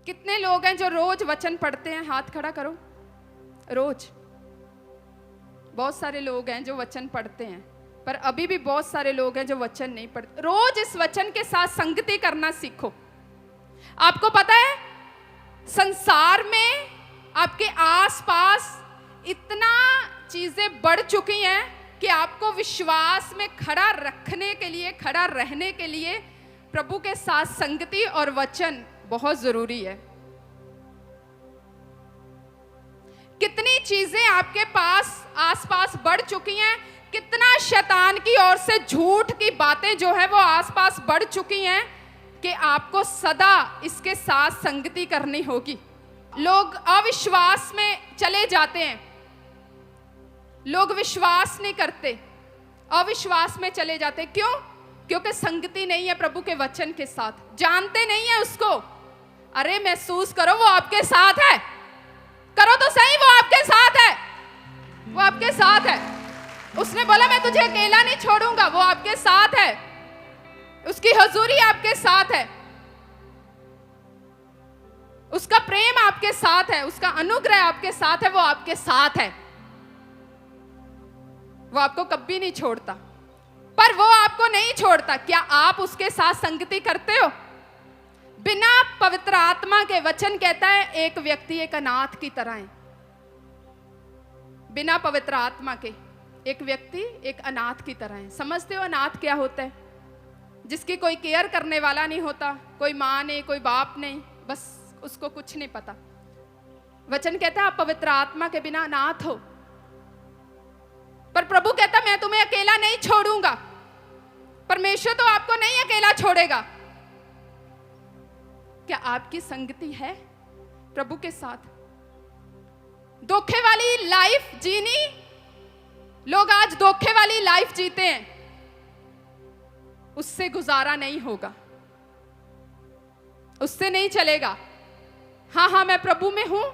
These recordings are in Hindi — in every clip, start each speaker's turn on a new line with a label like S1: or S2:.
S1: कितने लोग हैं जो रोज वचन पढ़ते हैं? हाथ खड़ा करो। रोज बहुत सारे लोग हैं जो वचन पढ़ते हैं, पर अभी भी बहुत सारे लोग हैं जो वचन नहीं पढ़ते। रोज इस वचन के साथ संगति करना सीखो। आपको पता है संसार में आपके आसपास इतना चीजें बढ़ चुकी हैं कि आपको विश्वास में खड़ा रखने के लिए, खड़ा रहने के लिए प्रभु के साथ संगति और वचन बहुत जरूरी है। कितनी चीजें आपके पास आसपास बढ़ चुकी हैं, कितना शैतान की ओर से झूठ की बातें जो है वो आसपास बढ़ चुकी हैं कि आपको सदा इसके साथ संगति करनी होगी। लोग अविश्वास में चले जाते हैं, लोग विश्वास नहीं करते, अविश्वास में चले जाते। क्यों? क्योंकि संगति नहीं है प्रभु के वचन के साथ, जानते नहीं है उसको। अरे महसूस करो वो आपके साथ है, करो तो सही, वो आपके साथ है, वो आपके साथ है। उसने बोला मैं तुझे अकेला नहीं छोड़ूंगा, वो आपके साथ है, उसकी हजूरी आपके साथ है, उसका प्रेम आपके साथ है, उसका अनुग्रह आपके साथ है, वो आपके साथ है। वो आपको कभी नहीं छोड़ता, पर वो आपको नहीं छोड़ता। क्या आप उसके साथ संगति करते हो? बिना पवित्र आत्मा के, वचन कहता है एक व्यक्ति एक अनाथ की तरह है। बिना पवित्र आत्मा के एक व्यक्ति एक अनाथ की तरह है। समझते हो अनाथ क्या होता है? जिसकी कोई केयर करने वाला नहीं होता, कोई माँ नहीं, कोई बाप नहीं, बस उसको कुछ नहीं पता। वचन कहता है आप पवित्र आत्मा के बिना अनाथ हो, पर प्रभु कहता मैं तुम्हें अकेला नहीं छोड़ूंगा। परमेश्वर तो आपको नहीं अकेला छोड़ेगा। क्या आपकी संगति है प्रभु के साथ? धोखे वाली लाइफ जीनी, लोग आज धोखे वाली लाइफ जीते हैं, उससे गुजारा नहीं होगा, उससे नहीं चलेगा। हाँ हाँ मैं प्रभु में हूं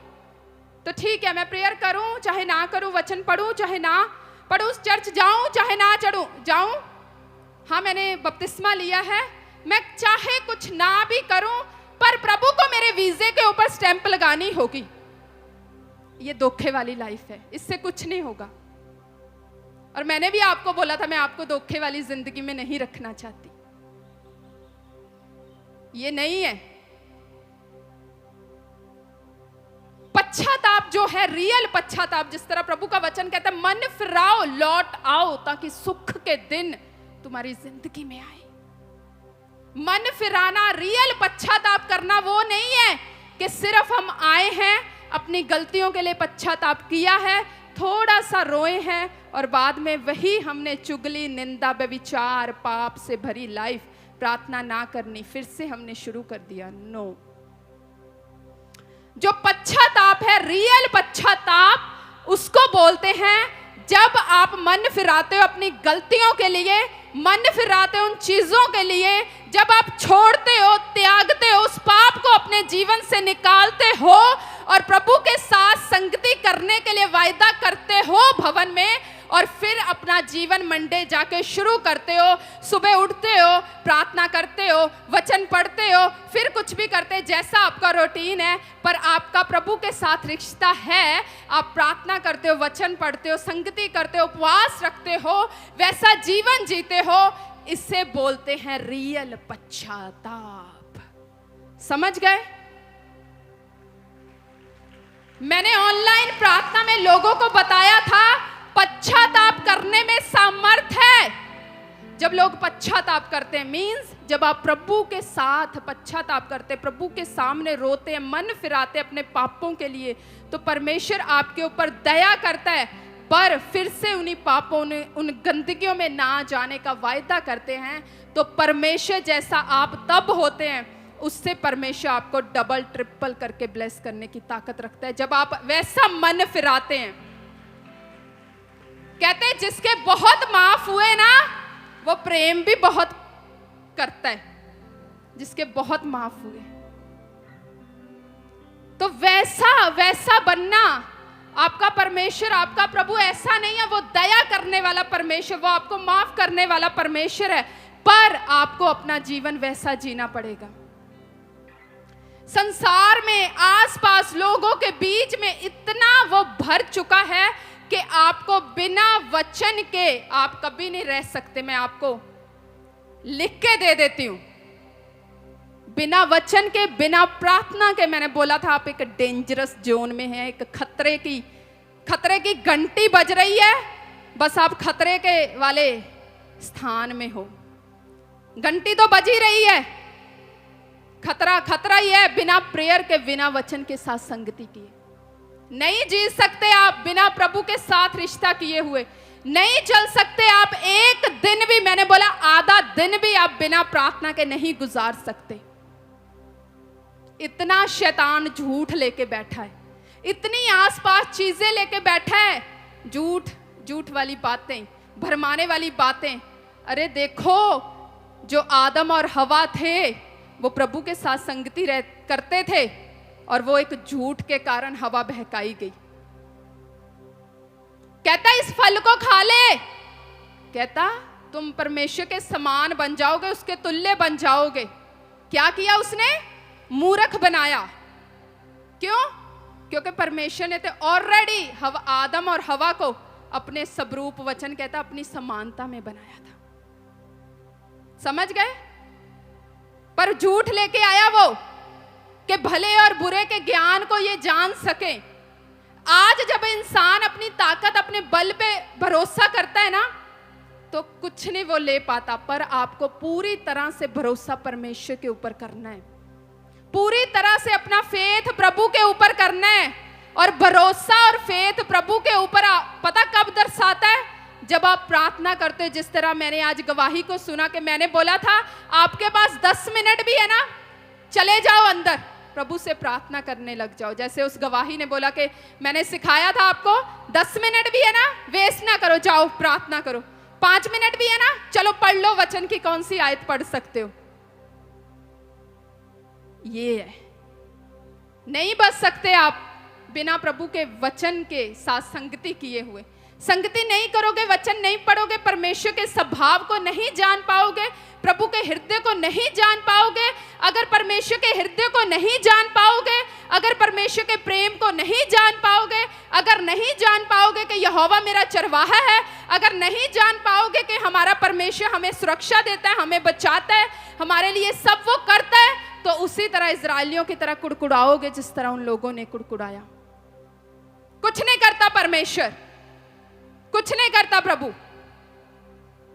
S1: तो ठीक है, मैं प्रेयर करूं चाहे ना करूं, वचन पढ़ूं चाहे ना पढ़ूं, चर्च जाऊं चाहे ना जाऊं, हाँ मैंने बपतिस्मा लिया है, मैं चाहे कुछ ना भी करूं, पर प्रभु को मेरे वीजे के ऊपर स्टैंप लगानी होगी। ये धोखे वाली लाइफ है, इससे कुछ नहीं होगा। और मैंने भी आपको बोला था मैं आपको धोखे वाली जिंदगी में नहीं रखना चाहती, ये नहीं है। पश्चाताप जो है, रियल पश्चाताप, जिस तरह प्रभु का वचन कहता है मन फिराओ, लौट आओ ताकि सुख के दिन तुम्हारी जिंदगी में आए। मन फिराना, रियल पश्चाताप करना वो नहीं है कि सिर्फ हम आए हैं, अपनी गलतियों के लिए पश्चाताप किया है, थोड़ा सा रोए हैं और बाद में वही हमने चुगली, निंदा, व्यभिचार, पाप से भरी लाइफ, प्रार्थना ना करनी, फिर से हमने शुरू कर दिया। नो, जो पश्चाताप है, रियल पश्चाताप उसको बोलते हैं जब आप मन फिराते हो अपनी गलतियों के लिए, मन फिराते हो उन चीजों के लिए, जब आप छोड़ते हो, त्यागते हो, उस पाप को अपने जीवन से निकालते हो और प्रभु के साथ संगति करने के लिए वायदा करते हो भवन में, और फिर अपना जीवन मंडे जाके शुरू करते हो। सुबह उठते हो, प्रार्थना करते हो, वचन पढ़ते हो, फिर कुछ भी करते, जैसा आपका रूटीन है, पर आपका प्रभु के साथ रिश्ता है। आप प्रार्थना करते हो, वचन पढ़ते हो, संगति करते हो, उपवास रखते हो, वैसा जीवन जीते हो। इसे बोलते हैं रियल पश्चाताप। समझ गए? मैंने ऑनलाइन प्रार्थना में लोगों को बताया था पश्चाताप करने में सामर्थ है। जब लोग पश्चाताप करते हैं, मीन्स जब आप प्रभु के साथ पश्चाताप करते, प्रभु के सामने रोते हैं, मन फिराते अपने पापों के लिए, तो परमेश्वर आपके ऊपर दया करता है, पर फिर से उन्हीं पापों ने, उन गंदगियों में ना जाने का वायदा करते हैं। तो परमेश्वर जैसा आप तब होते हैं, उससे परमेश्वर आपको डबल ट्रिपल करके ब्लेस करने की ताकत रखता है जब आप वैसा मन फिराते हैं। कहते हैं जिसके बहुत माफ हुए ना, वो प्रेम भी बहुत करता है, जिसके बहुत माफ हुए। तो वैसा बनना आपका परमेश्वर, आपका प्रभु ऐसा नहीं है, वो दया करने वाला परमेश्वर, वो आपको माफ करने वाला परमेश्वर है, पर आपको अपना जीवन वैसा जीना पड़ेगा। संसार में आसपास लोगों के बीच में इतना वो भर चुका है कि आपको बिना वचन के आप कभी नहीं रह सकते। मैं आपको लिख के दे देती हूं, बिना वचन के, बिना प्रार्थना के, मैंने बोला था आप एक डेंजरस जोन में हैं, एक खतरे की घंटी बज रही है, बस आप खतरे के वाले स्थान में हो। घंटी तो बज ही रही है, खतरा ही है। बिना प्रेयर के, बिना वचन के साथ संगति किए नहीं जी सकते आप, बिना प्रभु के साथ रिश्ता किए हुए नहीं चल सकते आप। एक दिन भी, मैंने बोला आधा दिन भी आप बिना प्रार्थना के नहीं गुजार सकते। इतना शैतान झूठ लेके बैठा है, इतनी आसपास चीजें लेके बैठा है, झूठ वाली बातें, भरमाने वाली बातें। अरे देखो, जो आदम और हवा थे वो प्रभु के साथ संगति करते थे और वो एक झूठ के कारण हवा बहकाई गई। कहता इस फल को खा ले, कहता तुम परमेश्वर के समान बन जाओगे, उसके तुल्य बन जाओगे। क्या किया उसने? मूर्ख बनाया। क्यों? क्योंकि परमेश्वर ने तो ऑलरेडी आदम और हवा को अपने स्वरूप, वचन कहता अपनी समानता में बनाया था। समझ गए? पर झूठ लेके आया वो कि भले और बुरे के ज्ञान को ये जान सके। आज जब इंसान अपनी ताकत, अपने बल पे भरोसा करता है ना, तो कुछ नहीं वो ले पाता। पर आपको पूरी तरह से भरोसा परमेश्वर के ऊपर करना है, पूरी तरह से अपना फेथ प्रभु के ऊपर करना है। और भरोसा और फेथ प्रभु के ऊपर पता कब दर्शाता है? जब आप प्रार्थना करते हो। जिस तरह मैंने आज गवाही को सुना कि मैंने बोला था आपके पास 10 मिनट भी है ना, चले जाओ अंदर, प्रभु से प्रार्थना करने लग जाओ। जैसे उस गवाही ने बोला कि मैंने सिखाया था आपको 10 मिनट भी है ना, वेस्ट ना करो, जाओ प्रार्थना करो। 5 मिनट भी है ना, चलो पढ़ लो वचन की कौन सी आयत पढ़ सकते हो। ये है, नहीं बच सकते आप बिना प्रभु के वचन के साथ संगति किए हुए। संगति नहीं करोगे, वचन नहीं पढ़ोगे, परमेश्वर के स्वभाव को नहीं जान पाओगे, प्रभु के हृदय को नहीं जान पाओगे। अगर परमेश्वर के हृदय को नहीं जान पाओगे, अगर परमेश्वर के प्रेम को नहीं जान पाओगे, अगर नहीं जान पाओगे कि यहोवा मेरा चरवाहा है, अगर नहीं जान पाओगे कि हमारा परमेश्वर हमें सुरक्षा देता है, हमें बचाता है, हमारे लिए सब वो करता है, तो उसी तरह इजराइलियों की तरह कुड़कुड़ाओगे जिस तरह उन लोगों ने कुड़कुड़ाया। कुछ नहीं करता परमेश्वर, कुछ नहीं करता प्रभु।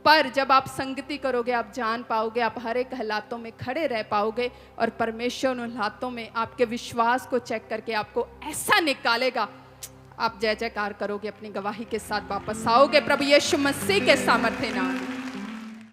S1: पर जब आप संगति करोगे, आप जान पाओगे, आप हर एक हालातों में खड़े रह पाओगे और परमेश्वर उन हालातों में आपके विश्वास को चेक करके आपको ऐसा निकालेगा, आप जय जयकार करोगे, अपनी गवाही के साथ वापस आओगे प्रभु यीशु मसीह के सामर्थ्य नाम।